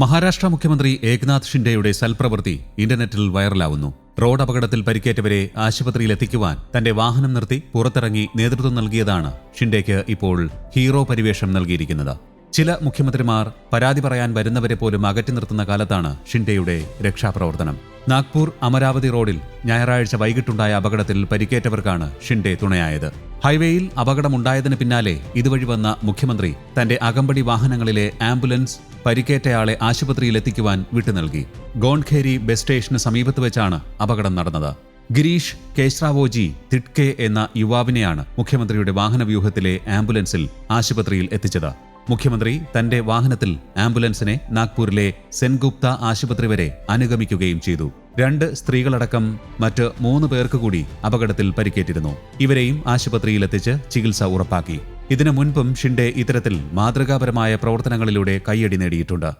മഹാരാഷ്ട്ര മുഖ്യമന്ത്രി ഏക്നാഥ് ഷിൻഡെയുടെ സൽപ്രവൃത്തി ഇന്റർനെറ്റിൽ വൈറലാവുന്നു. റോഡ് അപകടത്തിൽ പരിക്കേറ്റവരെ ആശുപത്രിയിലെത്തിക്കുവാൻ തന്റെ വാഹനം നിർത്തി പുറത്തിറങ്ങി നേതൃത്വം നൽകിയതാണ് ഷിൻഡെയ്ക്ക് ഇപ്പോൾ ഹീറോ പരിവേഷം നൽകിയിരിക്കുന്നത്. ചില മുഖ്യമന്ത്രിമാർ പരാതി പറയാൻ വരുന്നവരെ പോലും അകറ്റി നിർത്തുന്ന കാലത്താണ് ഷിൻഡെയുടെ രക്ഷാപ്രവർത്തനം. നാഗ്പൂർ അമരാവതി റോഡിൽ ഞായറാഴ്ച വൈകിട്ടുണ്ടായ അപകടത്തിൽ പരിക്കേറ്റവർക്കാണ് ഷിൻഡെ തുണയായത്. ഹൈവേയിൽ അപകടമുണ്ടായതിന് പിന്നാലെ ഇതുവഴി വന്ന മുഖ്യമന്ത്രി തന്റെ അകമ്പടി വാഹനങ്ങളിലെ ആംബുലൻസ് പരിക്കേറ്റയാളെ ആശുപത്രിയിലെത്തിക്കുവാൻ വിട്ടുനൽകി. ഗോണ്ട്ഖേരി ബസ് സ്റ്റേഷന് സമീപത്ത് വെച്ചാണ് അപകടം നടന്നത്. ഗിരീഷ് കേശ്രാവോജി തിഡ്കെ എന്ന യുവാവിനെയാണ് മുഖ്യമന്ത്രിയുടെ വാഹനവ്യൂഹത്തിലെ ആംബുലൻസിൽ ആശുപത്രിയിൽ എത്തിച്ചത്. മുഖ്യമന്ത്രി തന്റെ വാഹനത്തിൽ ആംബുലൻസിനെ നാഗ്പൂരിലെ സെൻഗുപ്ത ആശുപത്രി വരെ അനുഗമിക്കുകയും ചെയ്തു. 2 സ്ത്രീകളടക്കം മറ്റ് 3 പേർക്ക് കൂടി അപകടത്തിൽ പരിക്കേറ്റിരുന്നു. ഇവരെയും ആശുപത്രിയിലെത്തിച്ച് ചികിത്സ ഉറപ്പാക്കി. ഇതിനു മുൻപും ഷിൻഡെ ഇത്തരത്തിൽ മാതൃകാപരമായ പ്രവർത്തനങ്ങളിലൂടെ കയ്യടി നേടിയിട്ടുണ്ട്.